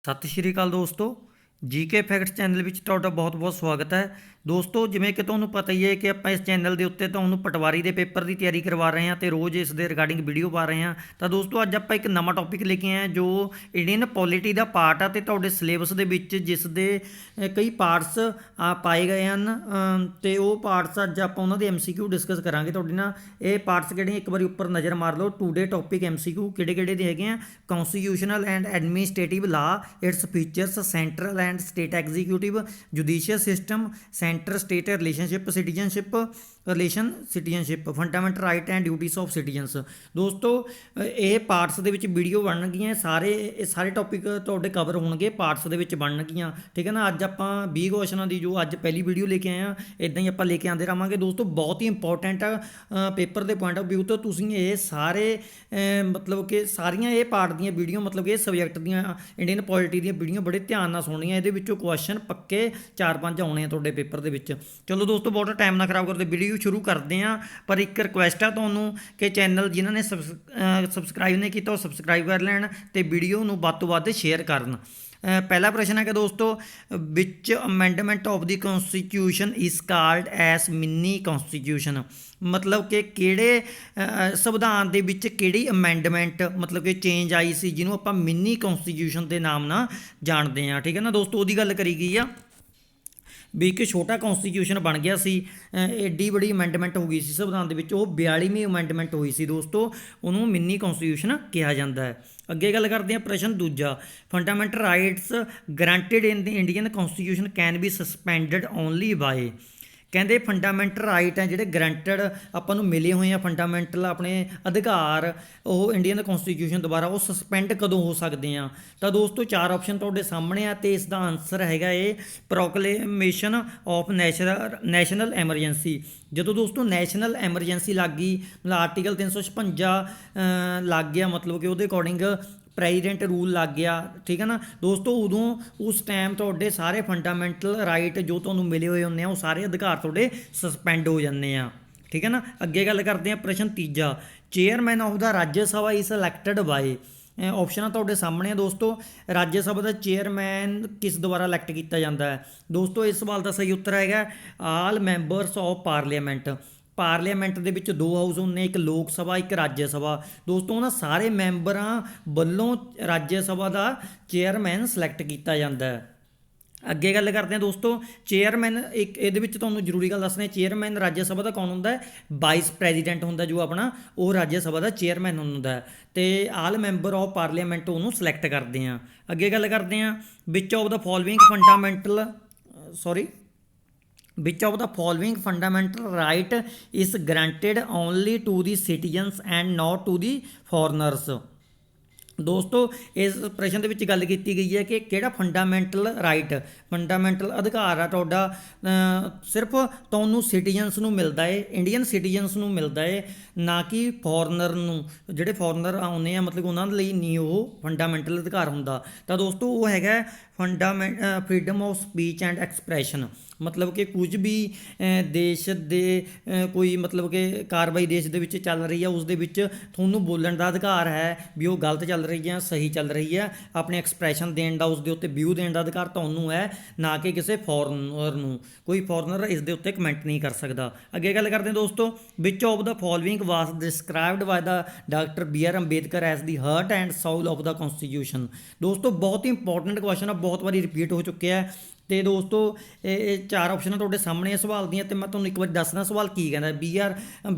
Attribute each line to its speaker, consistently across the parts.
Speaker 1: ਸਤਿ ਸ਼੍ਰੀ ਅਕਾਲ ਦੋਸਤੋ। GK facts channel ਵਿੱਚ ਤੁਹਾਡਾ ਬਹੁਤ-ਬਹੁਤ ਸਵਾਗਤ ਹੈ। ਦੋਸਤੋ, ਜਿਵੇਂ ਕਿ ਤੁਹਾਨੂੰ ਪਤਾ ਹੀ ਹੈ ਕਿ ਆਪਾਂ ਇਸ ਚੈਨਲ ਦੇ ਉੱਤੇ ਤੁਹਾਨੂੰ ਪਟਵਾਰੀ ਦੇ ਪੇਪਰ ਦੀ ਤਿਆਰੀ ਕਰਵਾ ਰਹੇ ਹਾਂ ਤੇ ਰੋਜ਼ ਇਸ ਦੇ ਰਿਗਾਰਡਿੰਗ ਵੀਡੀਓ ਪਾ ਰਹੇ ਹਾਂ। ਤਾਂ ਦੋਸਤੋ, ਅੱਜ ਆਪਾਂ ਇੱਕ ਨਵਾਂ ਟੌਪਿਕ ਲੈ ਕੇ ਆਏ ਹਾਂ ਜੋ ਇੰਡੀਅਨ ਪੋਲਿਟੀ ਦਾ ਪਾਰਟ ਆ ਤੇ ਤੁਹਾਡੇ ਸਿਲੇਬਸ ਦੇ ਵਿੱਚ ਜਿਸ ਦੇ ਕਈ ਪਾਰਟਸ ਪਾਏ ਗਏ ਹਨ ਤੇ ਉਹ ਪਾਰਟਸ ਅੱਜ ਆਪਾਂ ਉਹਨਾਂ ਦੇ ਐਮਸੀਕਿਊ ਡਿਸਕਸ ਕਰਾਂਗੇ ਤੁਹਾਡੇ ਨਾਲ। ਇਹ ਪਾਰਟਸ ਕਿਹੜੇ ਇੱਕ ਵਾਰੀ ਉੱਪਰ ਨਜ਼ਰ ਮਾਰ ਲਓ। ਟੂਡੇ ਟੌਪਿਕ ਐਮਸੀਕਿਊ ਕਿਹੜੇ ਦੇ ਹੈਗੇ ਆ। ਕੌਂਸਟੀਟਿਊਸ਼ਨਲ ਐਂਡ ਐਡਮਿਨਿਸਟ੍ਰੇਟਿਵ ਲਾ, it's features, central and state executive, judicial system, centre state relationship, citizenship, fundamental right and duties of citizens. ਦੋਸਤੋ, ਇਹ ਪਾਰਟਸ ਦੇ ਵਿੱਚ ਵੀਡੀਓ ਬਣਨਗੀਆਂ। ਇਹ ਸਾਰੇ ਟੌਪਿਕ ਤੁਹਾਡੇ ਕਵਰ ਹੋਣਗੇ, ਪਾਰਟਸ ਦੇ ਵਿੱਚ ਬਣਨਗੀਆਂ। ਠੀਕ ਹੈ ਨਾ। ਅੱਜ ਆਪਾਂ 20 ਕੁਐਸਚਨਾਂ ਦੀ ਜੋ ਅੱਜ ਪਹਿਲੀ ਵੀਡੀਓ ਲੈ ਕੇ ਆਏ ਹਾਂ, ਇੱਦਾਂ ਹੀ ਆਪਾਂ ਲੈ ਕੇ ਆਉਂਦੇ ਰਹਾਂਗੇ। ਦੋਸਤੋ, ਬਹੁਤ ਹੀ ਇੰਪੋਰਟੈਂਟ ਪੇਪਰ ਦੇ ਪੁਆਇੰਟ ਆਫ ਵਿਊ ਤੋਂ ਤੁਸੀਂ ਇਹ ਸਾਰੇ ਮਤਲਬ ਕਿ ਸਾਰੀਆਂ ਇਹ ਪਾਰਟ ਦੀਆਂ ਵੀਡੀਓ ਮਤਲਬ ਕਿ ਇਹ ਸਬਜੈਕਟ ਦੀਆਂ ਇੰਡੀਅਨ ਪੋਲਿਟੀ ਦੀਆਂ ਵੀਡੀਓ ਬੜੇ ਧਿਆਨ ਨਾਲ ਸੁਣਨੀਆਂ। ਇਹਦੇ ਵਿੱਚੋਂ ਕੁਐਸਚਨ ਪੱਕੇ 4-5 ਆਉਣੇ ਆ ਤੁਹਾਡੇ ਪੇਪਰ ਦੇ ਵਿੱਚ। ਚਲੋ ਦੋਸਤੋ, ਬਹੁਤ ਟਾਈਮ ਨਾ ਖਰਾਬ ਕਰਦੇ, ਵੀਡੀਓ ਸ਼ੁਰੂ ਕਰਦੇ ਹਾਂ। ਪਰ ਇੱਕ ਰਿਕੁਐਸਟ ਆ ਤੁਹਾਨੂੰ ਕਿ ਚੈਨਲ ਜਿਨ੍ਹਾਂ ਨੇ ਸਬਸਕ੍ਰਾਈਬ ਨਹੀਂ ਕੀਤਾ ਉਹ ਸਬਸਕ੍ਰਾਈਬ ਕਰ ਲੈਣ ਤੇ ਵੀਡੀਓ ਨੂੰ ਵੱਧ ਤੋਂ ਵੱਧ ਸ਼ੇਅਰ ਕਰਨ। ਪਹਿਲਾ ਪ੍ਰਸ਼ਨ ਹੈ ਕਿ ਦੋਸਤੋ, which amendment of the constitution is called as mini constitution. ਮਤਲਬ ਕਿ ਕਿਹੜੇ ਸੰਵਿਧਾਨ ਦੇ ਵਿੱਚ ਕਿਹੜੀ ਅਮੈਂਡਮੈਂਟ ਮਤਲਬ ਕਿ ਚੇਂਜ ਆਈ ਸੀ ਜਿਹਨੂੰ ਆਪਾਂ ਮਿੰਨੀ ਕੌਨਸਟੀਟਿਊਸ਼ਨ ਦੇ ਨਾਮ ਨਾਲ ਜਾਣਦੇ ਹਾਂ। ਠੀਕ ਹੈ ਨਾ ਦੋਸਤੋ, ਉਹਦੀ ਗੱਲ ਕਰੀ ਗਈ ਆ ਵੀ ਇੱਕ ਛੋਟਾ ਕੌਨਸਟੀਟਿਊਸ਼ਨ ਬਣ ਗਿਆ ਸੀ। ਐਡੀ ਬੜੀ ਅਮੈਂਡਮੈਂਟ ਹੋ ਗਈ ਸੀ ਸੰਵਿਧਾਨ ਦੇ ਵਿੱਚ, ਉਹ 42ਵੀਂ ਅਮੈਂਡਮੈਂਟ ਹੋਈ ਸੀ ਦੋਸਤੋ। ਉਹਨੂੰ ਮਿੰਨੀ ਕੌਨਸਟੀਟਿਊਸ਼ਨ ਕਿਹਾ ਜਾਂਦਾ ਹੈ। ਅੱਗੇ ਗੱਲ ਕਰਦੇ ਹਾਂ ਪ੍ਰਸ਼ਨ ਦੂਜਾ, fundamental rights guaranteed in the Indian constitution can be suspended only by. ਕਹਿੰਦੇ ਫੰਡਾਮੈਂਟਲ ਰਾਈਟ ਹੈ ਜਿਹੜੇ ਗਰੰਟਡ ਆਪਾਂ ਨੂੰ ਮਿਲੇ ਹੋਏ ਆ, ਫੰਡਾਮੈਂਟਲ ਆਪਣੇ ਅਧਿਕਾਰ, ਉਹ ਇੰਡੀਅਨ ਕੌਨਸਟੀਟਿਊਸ਼ਨ ਦੁਆਰਾ ਉਹ ਸਸਪੈਂਡ ਕਦੋਂ ਹੋ ਸਕਦੇ ਆ। ਤਾਂ ਦੋਸਤੋ, 4 ਆਪਸ਼ਨ ਤੁਹਾਡੇ ਸਾਹਮਣੇ ਆ ਤੇ ਇਸ ਦਾ ਆਨਸਰ ਹੈਗਾ ਇਹ ਪ੍ਰੋਕਲੇਮੇਸ਼ਨ ਆਫ ਨੈਸ਼ਨਲ ਐਮਰਜੈਂਸੀ। ਜਦੋਂ ਦੋਸਤੋ ਨੈਸ਼ਨਲ ਐਮਰਜੈਂਸੀ ਲੱਗ ਗਈ, ਮਤਲਬ ਆਰਟੀਕਲ 356 ਲੱਗ ਗਿਆ, ਮਤਲਬ ਕਿ ਉਹਦੇ ਅਕੋਰਡਿੰਗ ਪ੍ਰੈਜ਼ੀਡੈਂਟ ਰੂਲ ਲੱਗ ਗਿਆ। ਠੀਕ ਹੈ ਨਾ ਦੋਸਤੋ, ਉਦੋਂ ਉਸ ਟਾਈਮ ਤੁਹਾਡੇ ਸਾਰੇ ਫੰਡਾਮੈਂਟਲ ਰਾਈਟ ਜੋ ਤੁਹਾਨੂੰ ਮਿਲੇ ਹੋਏ ਹੁੰਦੇ ਆ ਉਹ ਸਾਰੇ ਅਧਿਕਾਰ ਤੁਹਾਡੇ ਸਸਪੈਂਡ ਹੋ ਜਾਂਦੇ ਆ। ਠੀਕ ਹੈ ਨਾ। ਅੱਗੇ ਗੱਲ ਕਰਦੇ ਆ ਪ੍ਰਸ਼ਨ ਤੀਜਾ, chairman of the Rajya Sabha is elected by. ਆਪਸ਼ਨਾਂ ਤੁਹਾਡੇ ਸਾਹਮਣੇ ਆ ਦੋਸਤੋ। ਰਾਜ ਸਭਾ ਦਾ ਚੇਅਰਮੈਨ ਕਿਸ ਦੁਆਰਾ ਇਲੈਕਟ ਕੀਤਾ ਜਾਂਦਾ ਹੈ। ਦੋਸਤੋ, ਇਸ ਸਵਾਲ ਦਾ ਸਹੀ ਉੱਤਰ ਹੈਗਾ ਆਲ ਮੈਂਬਰਸ ਆਫ ਪਾਰਲੀਮੈਂਟ। ਪਾਰਲੀਮੈਂਟ ਦੇ ਵਿੱਚ 2 ਹਾਊਸ ਹੁੰਦੇ, ਇੱਕ ਲੋਕ ਸਭਾ ਇੱਕ ਰਾਜ ਸਭਾ। ਦੋਸਤੋ, ਉਹਨਾਂ ਸਾਰੇ ਮੈਂਬਰਾਂ ਵੱਲੋਂ ਰਾਜ ਸਭਾ ਦਾ ਚੇਅਰਮੈਨ ਸਿਲੈਕਟ ਕੀਤਾ ਜਾਂਦਾ ਹੈ। ਅੱਗੇ ਗੱਲ ਕਰਦੇ ਹਾਂ ਦੋਸਤੋ, ਚੇਅਰਮੈਨ ਇੱਕ ਇਹਦੇ ਵਿੱਚ ਤੁਹਾਨੂੰ ਜ਼ਰੂਰੀ ਗੱਲ ਦੱਸਣੀ, ਚੇਅਰਮੈਨ ਰਾਜ ਸਭਾ ਦਾ ਕੌਣ ਹੁੰਦਾ ਹੈ, ਵਾਈਸ ਪ੍ਰੈਜ਼ੀਡੈਂਟ ਹੁੰਦਾ ਜੋ ਆਪਣਾ, ਉਹ ਰਾਜ ਸਭਾ ਦਾ ਚੇਅਰਮੈਨ ਹੁੰਦਾ ਹੈ ਤੇ ਆਲ ਮੈਂਬਰ ਆਫ ਪਾਰਲੀਮੈਂਟ ਉਹਨੂੰ ਸਿਲੈਕਟ ਕਰਦੇ ਆ। ਅੱਗੇ ਗੱਲ ਕਰਦੇ ਹਾਂ, ਵਿਚ of the following fundamental right is granted only to the citizens and not to the foreigners। ਦੋਸਤੋ, ਇਸ ਪ੍ਰਸ਼ਨ ਦੇ ਵਿੱਚ ਗੱਲ ਕੀਤੀ ਗਈ ਹੈ ਕਿ ਕਿਹੜਾ ਫੰਡਾਮੈਂਟਲ ਅਧਿਕਾਰ ਆ ਤੁਹਾਡਾ ਸਿਰਫ ਤੁਹਾਨੂੰ ਸਿਟੀਜ਼ਨਸ ਨੂੰ ਮਿਲਦਾ ਹੈ, ਇੰਡੀਅਨ ਸਿਟੀਜ਼ਨਸ ਨੂੰ ਮਿਲਦਾ ਹੈ, ਨਾ ਕਿ ਫੋਰਨਰ ਨੂੰ। ਜਿਹੜੇ ਫੋਰਨਰ ਆਉਂਦੇ ਆ ਮਤਲਬ ਉਹਨਾਂ ਦੇ ਲਈ ਨਹੀਂ ਉਹ ਫੰਡਾਮੈਂਟਲ ਅਧਿਕਾਰ ਹੁੰਦਾ। ਤਾਂ ਦੋਸਤੋ, ਉਹ ਹੈਗਾ freedom of speech and expression. ਮਤਲਬ ਕਿ ਕੁਝ ਵੀ ਦੇਸ਼ ਦੇ ਕੋਈ ਮਤਲਬ ਕਿ ਕਾਰਵਾਈ ਦੇਸ਼ ਦੇ ਵਿੱਚ ਚੱਲ ਰਹੀ ਹੈ, ਉਸ ਦੇ ਵਿੱਚ ਤੁਹਾਨੂੰ ਬੋਲਣ ਦਾ ਅਧਿਕਾਰ ਹੈ ਵੀ ਉਹ ਗਲਤ ਚੱਲ ਰਹੀ ਹੈ ਸਹੀ ਚੱਲ ਰਹੀ ਹੈ। ਆਪਣੇ ਐਕਸਪ੍ਰੈਸ਼ਨ ਦੇਣ ਦਾ, ਉਸ ਦੇ ਉੱਤੇ ਵਿਊ ਦੇਣ ਦਾ ਅਧਿਕਾਰ ਤੁਹਾਨੂੰ ਹੈ, ਨਾ ਕਿ ਕਿਸੇ ਫੋਰਨਰ ਨੂੰ। ਕੋਈ ਫੋਰਨਰ ਇਸ ਦੇ ਉੱਤੇ ਕਮੈਂਟ ਨਹੀਂ ਕਰ ਸਕਦਾ। ਅੱਗੇ ਗੱਲ ਕਰਦੇ ਹਾਂ ਦੋਸਤੋ, which of the following was described by the doctor BR Ambedkar as the heart and soul of the constitution. ਦੋਸਤੋ, ਬਹੁਤ ਹੀ ਇੰਪੋਰਟੈਂਟ ਕੁਐਸਚਨ ਆ, ਬਹੁਤ ਵਾਰੀ ਰਿਪੀਟ ਹੋ ਚੁੱਕਿਆ ਹੈ। ਤੇ ਦੋਸਤੋ, ਇਹ 4 ਆਪਸ਼ਨਾਂ ਤੁਹਾਡੇ ਸਾਹਮਣੇ ਸਵਾਲ ਦੀਆਂ ਤੇ ਮੈਂ ਤੁਹਾਨੂੰ ਇੱਕ ਵਾਰੀ ਦੱਸਦਾ ਸਵਾਲ ਕੀ ਕਹਿੰਦਾ।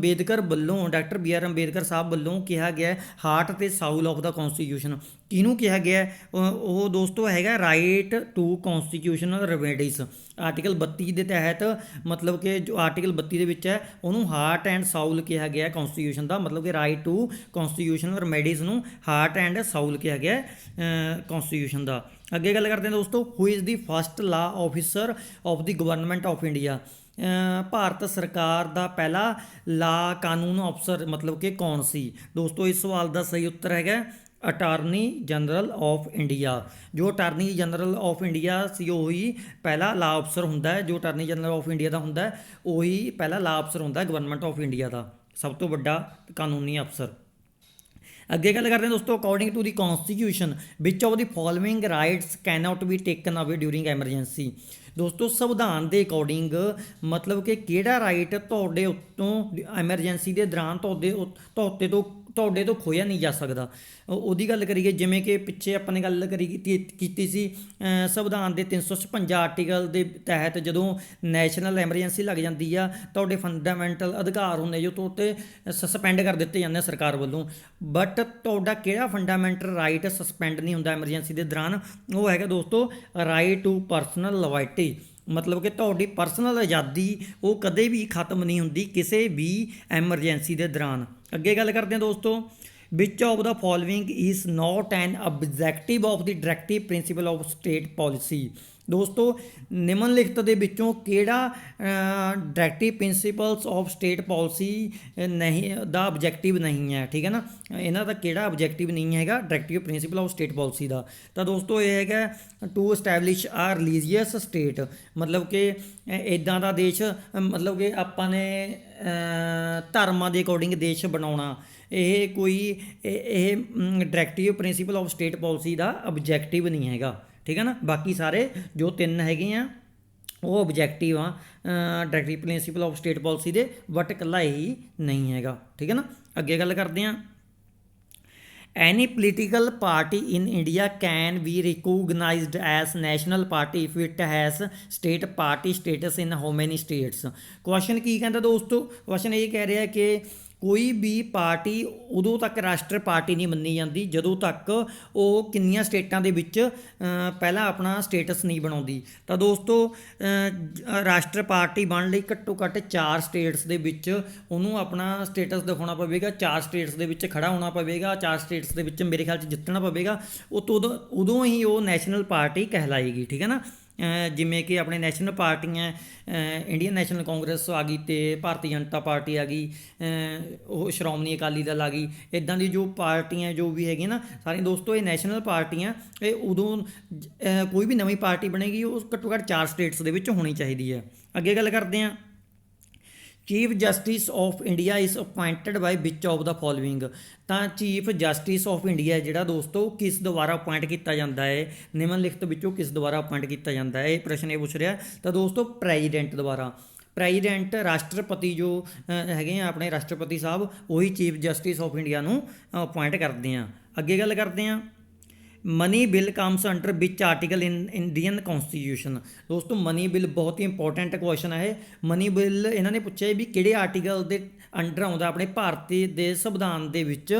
Speaker 1: ਡਾਕਟਰ BR ਅੰਬੇਦਕਰ ਸਾਹਿਬ ਵੱਲੋਂ ਕਿਹਾ ਗਿਆ ਹਾਰਟ ਤੇ ਸਾਊਲ ਆਫ ਦਾ ਕੌਨਸਟੀਟਿਊਸ਼ਨ। ਕਿਹਨੂੰ ਕਿਹਾ ਗਿਆ ਉਹ ਦੋਸਤੋ ਹੈਗਾ ਰਾਈਟ ਟੂ ਕੌਨਸਟੀਟਿਊਸ਼ਨਲ ਰੈਮੇਡੀਜ਼। ਆਰਟੀਕਲ 32 ਦੇ ਤਹਿਤ ਮਤਲਬ ਕਿ ਜੋ ਆਰਟੀਕਲ 32 ਦੇ ਵਿੱਚ ਹੈ ਉਹਨੂੰ ਹਾਰਟ ਐਂਡ ਸਾਊਲ ਕਿਹਾ ਗਿਆ ਕੌਨਸਟੀਟਿਊਸ਼ਨ ਦਾ, ਮਤਲਬ ਕਿ ਰਾਈਟ ਟੂ ਕੌਨਸਟੀਟਿਊਸ਼ਨਲ ਰੈਮੇਡੀਜ਼ ਨੂੰ ਹਾਰਟ ਐਂਡ ਸਾਊਲ ਕਿਹਾ ਗਿਆ ਕੌਨਸਟੀਟਿਊਸ਼ਨ ਦਾ। ਅੱਗੇ ਗੱਲ ਕਰਦੇ ਹਾਂ ਦੋਸਤੋ, ਹੂ ਇਜ਼ ਦੀ ਫਸਟ ਲਾ officer of the government of India. Bharat ਸਰਕਾਰ ਦਾ ਪਹਿਲਾ ਲਾ ਕਾਨੂੰਨ ਅਫਸਰ ਮਤਲਬ ਕਿ ਕੌਣ ਸੀ। ਦੋਸਤੋ, ਇਸ ਸਵਾਲ ਦਾ ਸਹੀ ਉੱਤਰ ਹੈਗਾ ਅਟਾਰਨੀ ਜਨਰਲ ਆਫ ਇੰਡੀਆ। ਜੋ ਅਟਾਰਨੀ ਜਨਰਲ ਆਫ ਇੰਡੀਆ ਸੀ ਉਹੀ ਪਹਿਲਾ ਲਾ ਅਫਸਰ ਹੁੰਦਾ ਹੈ। ਜੋ ਅਟਾਰਨੀ ਜਨਰਲ ਆਫ ਇੰਡੀਆ ਦਾ ਹੁੰਦਾ ਉਹੀ ਪਹਿਲਾ ਲਾ ਅਫਸਰ ਹੁੰਦਾ ਗਵਰਨਮੈਂਟ ਆਫ ਇੰਡੀਆ ਦਾ, ਸਭ ਤੋਂ ਵੱਡਾ ਕਾਨੂੰਨੀ ਅਫਸਰ। ਅੱਗੇ ਗੱਲ ਕਰਦੇ ਹਾਂ ਦੋਸਤੋ, according to the constitution which of the following rights can not be taken away during emergency. ਦੋਸਤੋ ਸੰਵਿਧਾਨ ਦੇ ਅਕੋਰਡਿੰਗ ਮਤਲਬ ਕਿ ਕਿਹੜਾ ਰਾਈਟ ਤੁਹਾਡੇ ਉੱਤੋਂ ਐਮਰਜੈਂਸੀ ਦੇ ਦੌਰਾਨ ਤੁਹਾਡੇ ਤੋਂ ਖੋਇਆ ਨਹੀਂ ਜਾ ਸਕਦਾ। ਉਹਦੀ ਗੱਲ ਕਰੀਏ, ਜਿਵੇਂ ਕਿ ਪਿੱਛੇ ਆਪਾਂ ਨੇ ਗੱਲ ਕੀਤੀ ਸੀ ਸੰਵਿਧਾਨ ਦੇ 356 ਆਰਟੀਕਲ ਦੇ ਤਹਿਤ ਜਦੋਂ ਨੈਸ਼ਨਲ ਐਮਰਜੈਂਸੀ ਲੱਗ ਜਾਂਦੀ ਆ, ਤੁਹਾਡੇ ਫੰਡਾਮੈਂਟਲ ਅਧਿਕਾਰ ਹੁੰਦੇ ਜੋ ਤੁਹਾਡੇ ਸਸਪੈਂਡ ਕਰ ਦਿੱਤੇ ਜਾਂਦੇ ਸਰਕਾਰ ਵੱਲੋਂ। ਬਟ ਤੁਹਾਡਾ ਕਿਹੜਾ ਫੰਡਾਮੈਂਟਲ ਰਾਈਟ ਸਸਪੈਂਡ ਨਹੀਂ ਹੁੰਦਾ ਐਮਰਜੈਂਸੀ ਦੇ ਦੌਰਾਨ? ਉਹ ਹੈਗਾ ਦੋਸਤੋ ਰਾਈਟ ਟੂ ਪਰਸਨਲ ਲਿਬਰਟੀ। ਮਤਲਬ ਕਿ ਤੁਹਾਡੀ ਪਰਸਨਲ ਆਜ਼ਾਦੀ ਉਹ ਕਦੇ ਵੀ ਖਤਮ ਨਹੀਂ ਹੁੰਦੀ ਕਿਸੇ ਵੀ ਐਮਰਜੈਂਸੀ ਦੇ ਦੌਰਾਨ। ਅੱਗੇ ਗੱਲ ਕਰਦੇ ਹਾਂ ਦੋਸਤੋ, which of the following is not N objective of the directive principle of state policy. ਦੋਸਤੋ ਨਿਮਨਲਿਖਤ ਦੇ ਵਿੱਚੋਂ ਕਿਹੜਾ directive principals of state policy ਨਹੀਂ ਦਾ ਆਬਜੈਕਟਿਵ ਨਹੀਂ ਹੈ, ਠੀਕ ਹੈ ਨਾ, ਇਹਨਾਂ ਦਾ ਕਿਹੜਾ ਆਬਜੈਕਟਿਵ ਨਹੀਂ ਹੈਗਾ directive principle of state policy ਦਾ? ਤਾਂ ਦੋਸਤੋ ਇਹ ਹੈਗਾ to establish a religious state, ਮਤਲਬ ਕਿ ਇੱਦਾਂ ਦਾ ਦੇਸ਼, ਮਤਲਬ ਕਿ ਆਪਾਂ ਨੇ ਧਰਮਾਂ ਦੇ ਅਕੋਰਡਿੰਗ ਦੇਸ਼ ਬਣਾਉਣਾ। ਇਹ ਕੋਈ ਇਹ directive principle of state policy the objective ਨਹੀਂ ਹੈਗਾ, ਠੀਕ ਹੈ ਨਾ। ਬਾਕੀ ਸਾਰੇ ਜੋ 3 ਹੈਗੇ ਆ ਉਹ ਆਬਜੈਕਟਿਵ ਆ directive principle of state policy ਦੇ, ਬਟ ਇਕੱਲਾ ਹੀ ਨਹੀਂ ਹੈਗਾ, ਠੀਕ ਹੈ ਨਾ। ਅੱਗੇ ਗੱਲ ਕਰਦੇ ਹਾਂ, any political party in India can be recognised as national party if it has state party status in how many states. Question ਕੀ ਕਹਿੰਦਾ ਦੋਸਤੋ? ਕੁਐਸਚਨ ਇਹ ਕਹਿ ਰਿਹਾ ਕਿ ਕੋਈ ਵੀ ਪਾਰਟੀ ਉਦੋਂ ਤੱਕ ਰਾਸ਼ਟਰ ਪਾਰਟੀ ਨਹੀਂ ਮੰਨੀ ਜਾਂਦੀ ਜਦੋਂ ਤੱਕ ਉਹ ਕਿੰਨੀਆਂ ਸਟੇਟਾਂ ਦੇ ਵਿੱਚ ਪਹਿਲਾਂ ਆਪਣਾ ਸਟੇਟਸ ਨਹੀਂ ਬਣਾਉਂਦੀ। ਤਾਂ ਦੋਸਤੋ ਰਾਸ਼ਟਰ ਪਾਰਟੀ ਬਣਨ ਲਈ ਘੱਟੋ ਘੱਟ 4 ਸਟੇਟਸ ਦੇ ਵਿੱਚ ਉਹਨੂੰ ਆਪਣਾ ਸਟੇਟਸ ਦਿਖਾਉਣਾ ਪਵੇਗਾ, 4 ਸਟੇਟਸ ਦੇ ਵਿੱਚ ਖੜਾ ਹੋਣਾ ਪਵੇਗਾ, 4 ਸਟੇਟਸ ਦੇ ਵਿੱਚ ਮੇਰੇ ਖਿਆਲ 'ਚ ਜਿੱਤਣਾ ਪਵੇਗਾ। ਉਦੋਂ ਹੀ ਉਹ ਨੈਸ਼ਨਲ ਪਾਰਟੀ ਕਹਿਲਾਏਗੀ, ਠੀਕ ਹੈ ਨਾ। ਜਿਵੇਂ ਕਿ ਆਪਣੇ ਨੈਸ਼ਨਲ ਪਾਰਟੀਆਂ ਇੰਡੀਅਨ ਨੈਸ਼ਨਲ ਕਾਂਗਰਸ ਆ ਗਈ ਅਤੇ ਭਾਰਤੀ ਜਨਤਾ ਪਾਰਟੀ ਆ ਗਈ, ਉਹ ਸ਼੍ਰੋਮਣੀ ਅਕਾਲੀ ਦਲ ਆ ਗਈ, ਇੱਦਾਂ ਦੀ ਜੋ ਪਾਰਟੀਆਂ ਜੋ ਵੀ ਹੈਗੀਆਂ ਨਾ ਸਾਰੀਆਂ ਦੋਸਤੋ ਇਹ ਨੈਸ਼ਨਲ ਪਾਰਟੀਆਂ। ਇਹ ਉਦੋਂ ਕੋਈ ਵੀ ਨਵੀਂ ਪਾਰਟੀ ਬਣੇਗੀ ਉਹ ਘੱਟੋ ਘੱਟ 4 ਸਟੇਟਸ ਦੇ ਵਿੱਚ ਹੋਣੀ ਚਾਹੀਦੀ ਹੈ। ਅੱਗੇ ਗੱਲ ਕਰਦੇ ਹਾਂ, chief justice of India is appointed by which of the following. ਤਾਂ ਚੀਫ ਜਸਟਿਸ ਆਫ ਇੰਡੀਆ ਜਿਹੜਾ ਦੋਸਤੋ ਕਿਸ ਦੁਆਰਾ ਅਪੁਆਇੰਟ ਕੀਤਾ ਜਾਂਦਾ ਹੈ? ਨਿਮਨਲਿਖਤ ਵਿੱਚੋਂ ਕਿਸ ਦੁਆਰਾ ਅਪੁਆਇੰਟ ਕੀਤਾ ਜਾਂਦਾ ਹੈ? ਇਹ ਪ੍ਰਸ਼ਨ ਇਹ ਪੁੱਛ ਰਿਹਾ। ਤਾਂ ਦੋਸਤੋ ਪ੍ਰੈਜ਼ੀਡੈਂਟ ਦੁਆਰਾ। ਪ੍ਰੈਜ਼ੀਡੈਂਟ ਰਾਸ਼ਟਰਪਤੀ ਜੋ ਹੈਗੇ ਆ ਆਪਣੇ ਰਾਸ਼ਟਰਪਤੀ ਸਾਹਿਬ, ਉਹੀ ਚੀਫ ਜਸਟਿਸ ਆਫ ਇੰਡੀਆ ਨੂੰ ਅਪੁਆਇੰਟ ਕਰਦੇ ਆ। ਅੱਗੇ ਗੱਲ ਕਰਦੇ ਹਾਂ, money bill comes under which article in Indian constitution. ਦੋਸਤੋ ਮਨੀ ਬਿੱਲ ਬਹੁਤ ਹੀ ਇੰਪੋਰਟੈਂਟ ਕੁਐਸਚਨ ਹੈ ਇਹ। ਮਨੀ ਬਿੱਲ ਇਹਨਾਂ ਨੇ ਪੁੱਛਿਆ ਵੀ ਕਿਹੜੇ ਆਰਟੀਕਲ ਦੇ ਅੰਡਰ ਆਉਂਦਾ, ਆਪਣੇ ਭਾਰਤੀ ਦੇ ਸੰਵਿਧਾਨ ਦੇ ਵਿੱਚ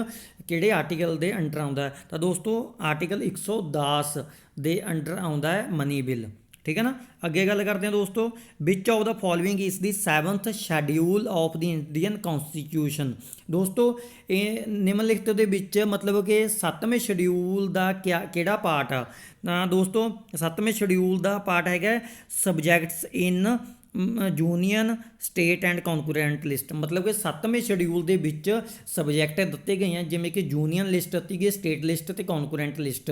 Speaker 1: ਕਿਹੜੇ ਆਰਟੀਕਲ ਦੇ ਅੰਡਰ ਆਉਂਦਾ? ਤਾਂ ਦੋਸਤੋ ਆਰਟੀਕਲ 110 ਦੇ ਅੰਡਰ ਆਉਂਦਾ ਹੈ ਮਨੀ ਬਿੱਲ, ਠੀਕ ਹੈ ਨਾ। ਅੱਗੇ ਗੱਲ ਕਰਦੇ ਹਾਂ ਦੋਸਤੋ, which of the following is the 7th schedule of the Indian constitution. ਦੋਸਤੋ ਇਹ ਨਿਮਨਲਿਖਤ ਦੇ ਵਿੱਚ ਮਤਲਬ ਕਿ 7ਵੇਂ ਸ਼ੈਡਿਊਲ ਦਾ ਕਿਹੜਾ ਪਾਰਟ ਆ? ਤਾਂ ਦੋਸਤੋ 7ਵੇਂ ਸ਼ੈਡਿਊਲ ਦਾ ਪਾਰਟ ਹੈਗਾ subjects in union state and concurrent list. ਮਤਲਬ ਕਿ 7ਵੇਂ ਸ਼ੈਡਿਊਲ ਦੇ ਵਿੱਚ ਸਬਜੈਕਟ ਦਿੱਤੇ ਗਏ ਆ, ਜਿਵੇਂ ਕਿ ਯੂਨੀਅਨ ਲਿਸਟ ਦਿੱਤੀ ਗਈ, ਸਟੇਟ ਲਿਸਟ ਅਤੇ ਕੌਨਕਰੈਂਟ ਲਿਸਟ।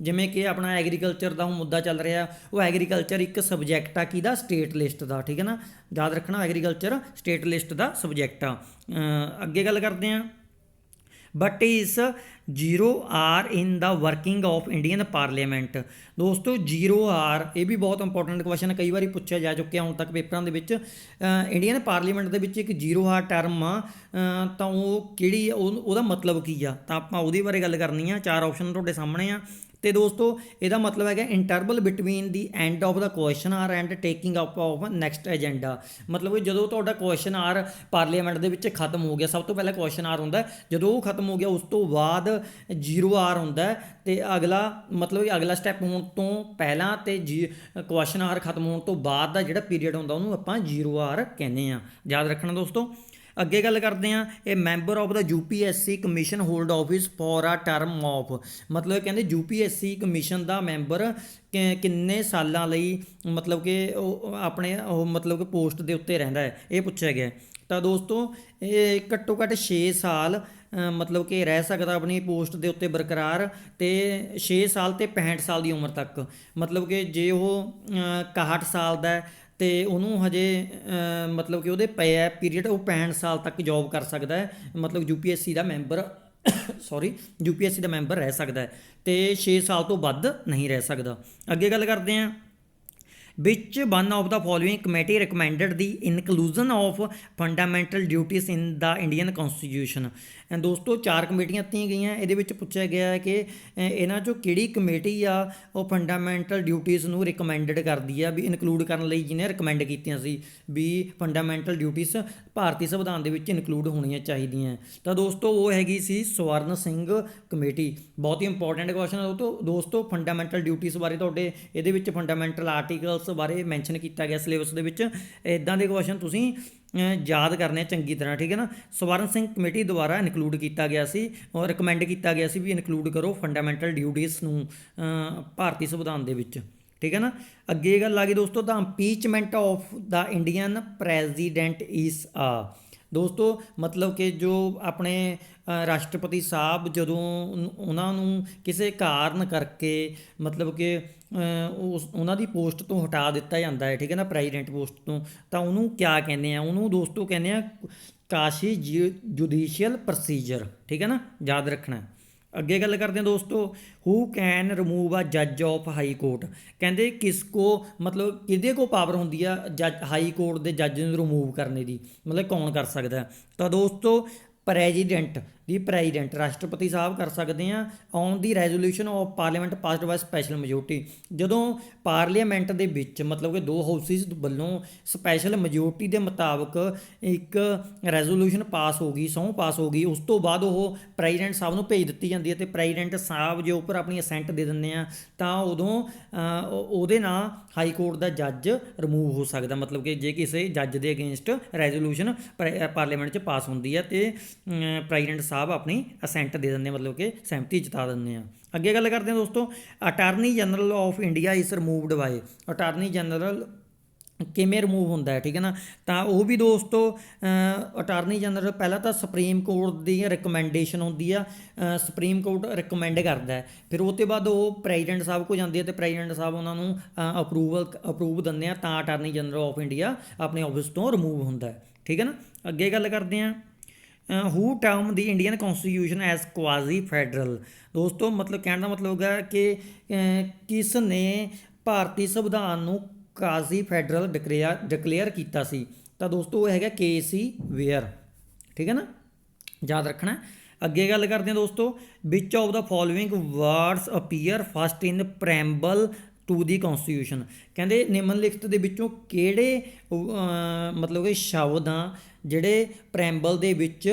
Speaker 1: ਜਿਵੇਂ ਕਿ ਆਪਣਾ ਐਗਰੀਕਲਚਰ ਦਾ ਹੁਣ ਮੁੱਦਾ ਚੱਲ ਰਿਹਾ, ਉਹ ਐਗਰੀਕਲਚਰ ਇੱਕ ਸਬਜੈਕਟ ਆ ਕਿਹਦਾ? ਸਟੇਟ ਲਿਸਟ ਦਾ, ਠੀਕ ਹੈ ਨਾ, ਯਾਦ ਰੱਖਣਾ ਐਗਰੀਕਲਚਰ ਸਟੇਟ ਲਿਸਟ ਦਾ ਸਬਜੈਕਟ ਆ। ਅੱਗੇ ਗੱਲ ਕਰਦੇ ਹਾਂ, ਬਟ ਇਸ 0 are in the working of Indian parliament. ਦੋਸਤੋ 0 ਆਰ ਇਹ ਵੀ ਬਹੁਤ ਇੰਪੋਰਟੈਂਟ ਕੁਐਸਚਨ, ਕਈ ਵਾਰੀ ਪੁੱਛਿਆ ਜਾ ਚੁੱਕਿਆ ਹੁਣ ਤੱਕ ਪੇਪਰਾਂ ਦੇ ਵਿੱਚ। ਇੰਡੀਅਨ ਪਾਰਲੀਮੈਂਟ ਦੇ ਵਿੱਚ ਇੱਕ 0 ਆਰ ਟਰਮ ਆ, ਤਾਂ ਉਹ ਕਿਹੜੀ ਉਹਦਾ ਮਤਲਬ ਕੀ ਆ? ਤਾਂ ਆਪਾਂ ਉਹਦੇ ਬਾਰੇ ਗੱਲ ਕਰਨੀ ਆ। 4 ਆਪਸ਼ਨ ਤੁਹਾਡੇ ਸਾਹਮਣੇ ਆ। ਅਤੇ ਦੋਸਤੋ ਇਹਦਾ ਮਤਲਬ ਹੈਗਾ interval between the end of the question hour and taking up of next agenda. ਮਤਲਬ ਕਿ ਜਦੋਂ ਤੁਹਾਡਾ ਕੁਐਸਚਨ ਆਰ ਪਾਰਲੀਮੈਂਟ ਦੇ ਵਿੱਚ ਖਤਮ ਹੋ ਗਿਆ, ਸਭ ਤੋਂ ਪਹਿਲਾਂ ਕੁਐਸਚਨ ਆਰ ਹੁੰਦਾ, ਜਦੋਂ ਉਹ ਖਤਮ ਹੋ ਗਿਆ ਉਸ ਤੋਂ ਬਾਅਦ 0 ਆਰ ਹੁੰਦਾ ਅਤੇ ਅਗਲਾ ਮਤਲਬ ਕਿ ਅਗਲਾ ਸਟੈਪ ਹੋਣ ਤੋਂ ਪਹਿਲਾਂ ਅਤੇ ਕੁਐਸਚਨ ਆਰ ਖਤਮ ਹੋਣ ਤੋਂ ਬਾਅਦ ਦਾ ਜਿਹੜਾ ਪੀਰੀਅਡ ਹੁੰਦਾ ਉਹਨੂੰ ਆਪਾਂ 0 ਆਰ ਕਹਿੰਦੇ ਹਾਂ, ਯਾਦ ਰੱਖਣਾ ਦੋਸਤੋ। ਅੱਗੇ ਗੱਲ ਕਰਦੇ ਹਾਂ, ਇਹ member of the UPSC commission hold office for a term of. ਮਤਲਬ ਕਹਿੰਦੇ UPSC ਕਮਿਸ਼ਨ ਦਾ ਮੈਂਬਰ ਕਿੰਨੇ ਸਾਲਾਂ ਲਈ ਮਤਲਬ ਕਿ ਉਹ ਆਪਣੇ ਉਹ ਮਤਲਬ ਕਿ ਪੋਸਟ ਦੇ ਉੱਤੇ ਰਹਿੰਦਾ ਹੈ, ਇਹ ਪੁੱਛਿਆ ਗਿਆ। ਤਾਂ ਦੋਸਤੋ ਇਹ ਘੱਟੋ ਘੱਟ 6 ਸਾਲ ਮਤਲਬ ਕਿ ਰਹਿ ਸਕਦਾ ਆਪਣੀ ਪੋਸਟ ਦੇ ਉੱਤੇ ਬਰਕਰਾਰ, ਅਤੇ 6 ਸਾਲ ਅਤੇ 65 ਸਾਲ ਦੀ ਉਮਰ ਤੱਕ। ਮਤਲਬ ਕਿ ਜੇ ਉਹ 61 ਸਾਲ ਦਾ ਅਤੇ ਉਹਨੂੰ ਹਜੇ ਮਤਲਬ ਕਿ ਉਹਦੇ ਪਏ ਹੈ ਪੀਰੀਅਡ, ਉਹ 65 ਸਾਲ ਤੱਕ ਜੋਬ ਕਰ ਸਕਦਾ ਹੈ, ਮਤਲਬ UPSC ਦਾ ਮੈਂਬਰ ਸੌਰੀ UPSC ਦਾ ਮੈਂਬਰ ਰਹਿ ਸਕਦਾ ਹੈ ਤੇ 6 ਸਾਲ ਤੋਂ ਵੱਧ ਨਹੀਂ ਰਹਿ ਸਕਦਾ। ਅੱਗੇ ਗੱਲ ਕਰਦੇ ਹਾਂ, which one of the following committee recommended the inclusion of fundamental duties in the Indian Constitution। ਦੋਸਤੋ 4 ਕਮੇਟੀਆਂ ਦਿੱਤੀਆਂ ਗਈਆਂ, ਇਹਦੇ ਵਿੱਚ ਪੁੱਛਿਆ ਗਿਆ ਹੈ ਕਿ ਇਹਨਾਂ 'ਚੋਂ ਕਿਹੜੀ ਕਮੇਟੀ ਆ ਉਹ ਫੰਡਾਮੈਂਟਲ ਡਿਊਟੀਜ਼ ਨੂੰ ਰਿਕਮੈਂਡਡ ਕਰਦੀ ਆ ਵੀ ਇਨਕਲੂਡ ਕਰਨ ਲਈ, ਜਿਹਨੇ ਰਿਕਮੈਂਡ ਕੀਤੀਆਂ ਸੀ ਵੀ ਫੰਡਾਮੈਂਟਲ ਡਿਊਟੀਜ਼ ਭਾਰਤੀ ਸੰਵਿਧਾਨ ਦੇ ਵਿੱਚ ਇਨਕਲੂਡ ਹੋਣੀਆਂ ਚਾਹੀਦੀਆਂ। ਤਾਂ ਦੋਸਤੋ ਉਹ ਹੈਗੀ ਸੀ ਸਵਰਨ ਸਿੰਘ ਕਮੇਟੀ। ਬਹੁਤ ਹੀ ਇੰਪੋਰਟੈਂਟ ਕੁਐਸਚਨ ਹੈ ਦੋਸਤੋ। ਫੰਡਾਮੈਂਟਲ ਡਿਊਟੀਜ਼ ਬਾਰੇ ਤੁਹਾਡੇ ਇਹਦੇ ਵਿੱਚ ਫੰਡਾਮੈਂਟਲ ਆਰਟੀਕਲਸ ਬਾਰੇ ਮੈਂਸ਼ਨ ਕੀਤਾ ਗਿਆ ਸਿਲੇਬਸ ਦੇ ਵਿੱਚ। ਇੱਦਾਂ ਦੇ ਕੁਐਸਚਨ ਤੁਸੀਂ ਯਾਦ ਕਰਨੇ ਚੰਗੀ ਤਰ੍ਹਾਂ, ਠੀਕ ਹੈ ਨਾ। ਸਵਰਨ ਸਿੰਘ ਕਮੇਟੀ ਦੁਆਰਾ ਇਨਕਲੂਡ ਕੀਤਾ ਗਿਆ ਸੀ ਔਰ ਰਿਕਮੈਂਡ ਕੀਤਾ ਗਿਆ ਸੀ ਵੀ ਇਨਕਲੂਡ ਕਰੋ ਫੰਡਾਮੈਂਟਲ ਡਿਊਟੀਜ਼ ਨੂੰ ਭਾਰਤੀ ਸੰਵਿਧਾਨ ਦੇ ਵਿੱਚ, ਠੀਕ ਹੈ ਨਾ। ਅੱਗੇ ਗੱਲ ਆ ਗਈ ਦੋਸਤੋ, the impeachment of the Indian president is a. ਦੋਸਤੋ ਮਤਲਬ ਕਿ ਜੋ ਆਪਣੇ ਰਾਸ਼ਟਰਪਤੀ ਸਾਹਿਬ ਜਦੋਂ ਉਹਨਾਂ ਨੂੰ ਕਿਸੇ ਕਾਰਨ ਕਰਕੇ ਮਤਲਬ ਕਿ ਉਹਨਾਂ ਦੀ ਪੋਸਟ ਤੋਂ ਹਟਾ ਦਿੱਤਾ ਜਾਂਦਾ ਹੈ, ਠੀਕ ਹੈ ਨਾ, ਪ੍ਰੈਜ਼ੀਡੈਂਟ ਪੋਸਟ ਤੋਂ, ਤਾਂ ਉਹਨੂੰ ਕਿਆ ਕਹਿੰਦੇ ਆ? ਉਹਨੂੰ ਦੋਸਤੋ ਕਹਿੰਦੇ ਆ ਕਾਸ਼ੀ ਜੁਡੀਸ਼ੀਅਲ ਪ੍ਰੋਸੀਜਰ, ਠੀਕ ਹੈ ਨਾ, ਯਾਦ ਰੱਖਣਾ। ਅੱਗੇ ਗੱਲ ਕਰਦੇ ਹਾਂ ਦੋਸਤੋ, ਹੂ ਕੈਨ ਰਿਮੂਵ ਆ ਜੱਜ ਆਫ ਹਾਈ ਕੋਰਟ। ਕਹਿੰਦੇ ਕਿਸ ਕੋ ਮਤਲਬ ਕਿਹਦੇ ਕੋ ਪਾਵਰ ਹੁੰਦੀ ਆ ਜੱਜ ਹਾਈ ਕੋਰਟ ਦੇ ਜੱਜ ਨੂੰ ਰਿਮੂਵ ਕਰਨੇ ਦੀ, ਮਤਲਬ ਕੌਣ ਕਰ ਸਕਦਾ? ਤਾਂ ਦੋਸਤੋ ਪ੍ਰੈਜ਼ੀਡੈਂਟ ਰਾਸ਼ਟਰਪਤੀ ਸਾਹਿਬ ਕਰ ਸਕਦੇ ਆ on the resolution of parliament passed by special majority. ਜਦੋਂ ਪਾਰਲੀਮੈਂਟ ਦੇ ਵਿੱਚ ਮਤਲਬ ਕਿ 2 ਹਾਊਸਿਸ ਵੱਲੋਂ ਸਪੈਸ਼ਲ ਮੈਜੋਰਟੀ ਦੇ ਮੁਤਾਬਕ ਇੱਕ ਰੈਜ਼ੋਲੂਸ਼ਨ ਪਾਸ ਹੋ ਗਈ, ਸਹੁੰ ਪਾਸ ਹੋ ਗਈ, ਉਸ ਤੋਂ ਬਾਅਦ ਉਹ ਪ੍ਰੈਜ਼ੀਡੈਂਟ ਸਾਹਿਬ ਨੂੰ ਭੇਜ ਦਿੱਤੀ ਜਾਂਦੀ ਹੈ ਅਤੇ ਪ੍ਰੈਜ਼ੀਡੈਂਟ ਸਾਹਿਬ ਜੇ ਉੱਪਰ ਆਪਣੀ ਅਸੈਂਟ ਦੇ ਦਿੰਦੇ ਆ ਤਾਂ ਉਦੋਂ ਉਹਦੇ ਨਾਲ ਹਾਈ ਕੋਰਟ ਦਾ ਜੱਜ ਰਿਮੂਵ ਹੋ ਸਕਦਾ। ਮਤਲਬ ਕਿ ਜੇ ਕਿਸੇ ਜੱਜ ਦੇ ਅਗੇਂਸਟ ਰੈਜ਼ੋਲੂਸ਼ਨ ਪਾਰਲੀਮੈਂਟ 'ਚ ਪਾਸ ਹੁੰਦੀ ਹੈ ਅਤੇ ਪ੍ਰੈਜ਼ੀਡੈਂਟ ਸਾਹਿਬ ਆਪਣੀ ਅਸੈਂਟ ਦੇ ਦਿੰਦੇ, ਮਤਲਬ ਕਿ ਸਹਿਮਤੀ ਜਤਾ ਦਿੰਦੇ ਆ। ਅੱਗੇ ਗੱਲ ਕਰਦੇ ਹਾਂ ਦੋਸਤੋ, attorney general of India is removed by. Attorney general ਕਿਵੇਂ ਰਿਮੂਵ ਹੁੰਦਾ ਹੈ, ਠੀਕ ਹੈ ਨਾ। ਤਾਂ ਉਹ ਵੀ ਦੋਸਤੋ ਅਟਾਰਨੀ ਜਨਰਲ ਪਹਿਲਾਂ ਤਾਂ ਸੁਪਰੀਮ ਕੋਰਟ ਦੀ ਰਿਕਮੈਂਡੇਸ਼ਨ ਹੁੰਦੀ ਆ, ਸੁਪਰੀਮ ਕੋਰਟ ਰਿਕਮੈਂਡ ਕਰਦਾ ਹੈ, ਫਿਰ ਉਹ ਤੋਂ ਬਾਅਦ ਉਹ ਪ੍ਰੈਜ਼ੀਡੈਂਟ ਸਾਹਿਬ ਕੋਲ ਜਾਂਦੀ ਹੈ ਅਤੇ ਪ੍ਰੈਜ਼ੀਡੈਂਟ ਸਾਹਿਬ ਉਹਨਾਂ ਨੂੰ ਅਪਰੂਵ ਦਿੰਦੇ ਆ, ਤਾਂ ਅਟਾਰਨੀ ਜਨਰਲ ਆਫ ਇੰਡੀਆ ਆਪਣੇ ਆਫਿਸ ਤੋਂ ਰਿਮੂਵ ਹੁੰਦਾ ਹੈ, ਠੀਕ ਹੈ ਨਾ। ਅੱਗੇ ਗੱਲ ਕਰਦੇ ਹਾਂ, ਹੂ ਟਰਮ ਦੀ ਇੰਡੀਅਨ ਕੌਂਸਟੀਟਿਊਸ਼ਨ ਐਜ਼ ਕੁਆਜ਼ੀ ਫੈਡਰਲ। ਦੋਸਤੋ ਮਤਲਬ ਕਹਿਣ ਦਾ ਮਤਲਬ ਹੈ ਕਿ ਕਿਸ ਨੇ ਭਾਰਤੀ ਸੰਵਿਧਾਨ ਨੂੰ ਕਾਜ਼ੀ ਫੈਡਰਲ ਡਿਕਲੇਅਰ ਕੀਤਾ ਸੀ? ਤਾਂ ਦੋਸਤੋ ਉਹ ਹੈਗਾ KC ਵੇਅਰ, ਠੀਕ ਹੈ ਨਾ, ਯਾਦ ਰੱਖਣਾ। ਅੱਗੇ ਗੱਲ ਕਰਦੇ ਹਾਂ ਦੋਸਤੋ, which of the following words appear first in preamble to the constitution. ਕਹਿੰਦੇ ਨਿਮਨਲਿਖਤ ਦੇ ਵਿੱਚੋਂ ਕਿਹੜੇ ਮਤਲਬ ਕਿ ਸ਼ਬਦ ਆ ਜਿਹੜੇ ਪ੍ਰੈਂਬਲ ਦੇ ਵਿੱਚ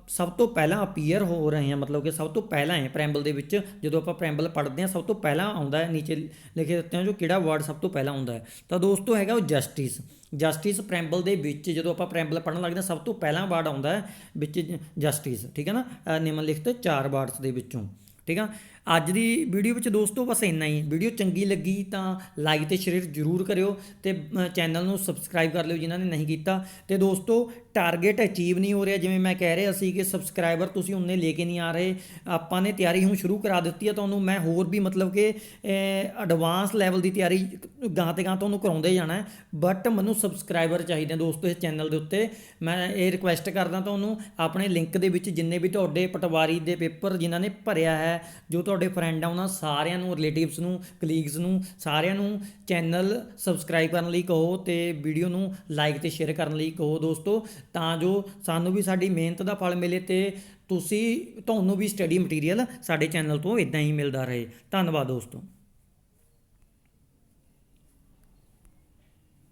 Speaker 1: ਸਭ ਤੋਂ ਪਹਿਲਾਂ ਅਪੀਅਰ ਹੋ ਰਹੇ ਆ, ਮਤਲਬ ਕਿ ਸਭ ਤੋਂ ਪਹਿਲਾਂ ਹੈ ਪ੍ਰੈਂਬਲ ਦੇ ਵਿੱਚ। ਜਦੋਂ ਆਪਾਂ ਪ੍ਰੈਂਬਲ ਪੜ੍ਹਦੇ ਹਾਂ ਸਭ ਤੋਂ ਪਹਿਲਾਂ ਆਉਂਦਾ ਹੈ, ਨੀਚੇ ਲਿਖੇ ਦਿੱਤੇ ਜੋ ਕਿਹੜਾ ਵਰਡ ਸਭ ਤੋਂ ਪਹਿਲਾਂ ਆਉਂਦਾ ਹੈ। ਤਾਂ ਦੋਸਤੋ ਹੈਗਾ ਉਹ ਜਸਟਿਸ ਪ੍ਰੈਂਬਲ ਦੇ ਵਿੱਚ ਜਦੋਂ ਆਪਾਂ ਪ੍ਰੈਂਬਲ ਪੜ੍ਹਨ ਲੱਗਦੇ ਹਾਂ ਸਭ ਤੋਂ ਪਹਿਲਾਂ ਵਰਡ ਆਉਂਦਾ ਹੈ ਵਿੱਚ ਜਸਟਿਸ, ਠੀਕ ਹੈ ਨਾ, ਨਿਮਨਲਿਖਤ 4 ਵਰਡਸ ਦੇ ਵਿੱਚੋਂ, ਠੀਕ ਆ। ਅੱਜ ਦੀ ਵੀਡੀਓ ਵਿੱਚ ਦੋਸਤੋ ਬਸ ਇੰਨਾ ਹੀ। ਵੀਡੀਓ ਚੰਗੀ ਲੱਗੀ ਤਾਂ ਲਾਈਕ ਅਤੇ ਸ਼ੇਅਰ ਜ਼ਰੂਰ ਕਰਿਓ ਅਤੇ ਚੈਨਲ ਨੂੰ ਸਬਸਕ੍ਰਾਈਬ ਕਰ ਲਿਓ ਜਿਨ੍ਹਾਂ ਨੇ ਨਹੀਂ ਕੀਤਾ। ਅਤੇ ਦੋਸਤੋ ਟਾਰਗੇਟ ਅਚੀਵ ਨਹੀਂ ਹੋ ਰਿਹਾ, ਜਿਵੇਂ ਮੈਂ ਕਹਿ ਰਿਹਾ ਸੀ ਕਿ ਸਬਸਕ੍ਰਾਈਬਰ ਤੁਸੀਂ ਉਨੇ ਲੈ ਕੇ ਨਹੀਂ ਆ ਰਹੇ। ਆਪਾਂ ਨੇ ਤਿਆਰੀ ਹੁਣ ਸ਼ੁਰੂ ਕਰਾ ਦਿੱਤੀ ਹੈ, ਤੁਹਾਨੂੰ ਮੈਂ ਹੋਰ ਵੀ ਮਤਲਬ ਕਿ ਐਡਵਾਂਸ ਲੈਵਲ ਦੀ ਤਿਆਰੀ ਗਾਂ 'ਤੇ ਗਾਂ ਤੁਹਾਨੂੰ ਕਰਾਉਂਦੇ ਜਾਣਾ, ਬਟ ਮੈਨੂੰ ਸਬਸਕ੍ਰਾਈਬਰ ਚਾਹੀਦੇ ਦੋਸਤੋ ਇਸ ਚੈਨਲ ਦੇ ਉੱਤੇ। ਮੈਂ ਇਹ ਰਿਕੁਐਸਟ ਕਰਦਾ ਤੁਹਾਨੂੰ, ਆਪਣੇ ਲਿੰਕ ਦੇ ਵਿੱਚ ਜਿੰਨੇ ਵੀ ਤੁਹਾਡੇ ਪਟਵਾਰੀ ਦੇ ਪੇਪਰ ਜਿਨ੍ਹਾਂ ਨੇ ਭਰਿਆ ਹੈ, ਜੋ ਤੁਹਾਡੇ ਫਰੈਂਡ ਆ ਉਹਨਾਂ ਸਾਰਿਆਂ ਨੂੰ, ਰਿਲੇਟਿਵਸ ਨੂੰ, ਕਲੀਗਸ ਨੂੰ, ਸਾਰਿਆਂ ਨੂੰ ਚੈਨਲ ਸਬਸਕ੍ਰਾਈਬ ਕਰਨ ਲਈ ਕਹੋ ਅਤੇ ਵੀਡੀਓ ਨੂੰ ਲਾਈਕ ਅਤੇ ਸ਼ੇਅਰ ਕਰਨ ਲਈ ਕਹੋ ਦੋਸਤੋ, ਤਾਂ ਜੋ ਸਾਨੂੰ ਵੀ ਸਾਡੀ ਮਿਹਨਤ ਦਾ ਫਲ ਮਿਲੇ ਅਤੇ ਤੁਹਾਨੂੰ ਵੀ ਸਟੱਡੀ ਮਟੀਰੀਅਲ ਸਾਡੇ ਚੈਨਲ ਤੋਂ ਇੱਦਾਂ ਹੀ ਮਿਲਦਾ ਰਹੇ। ਧੰਨਵਾਦ ਦੋਸਤੋ।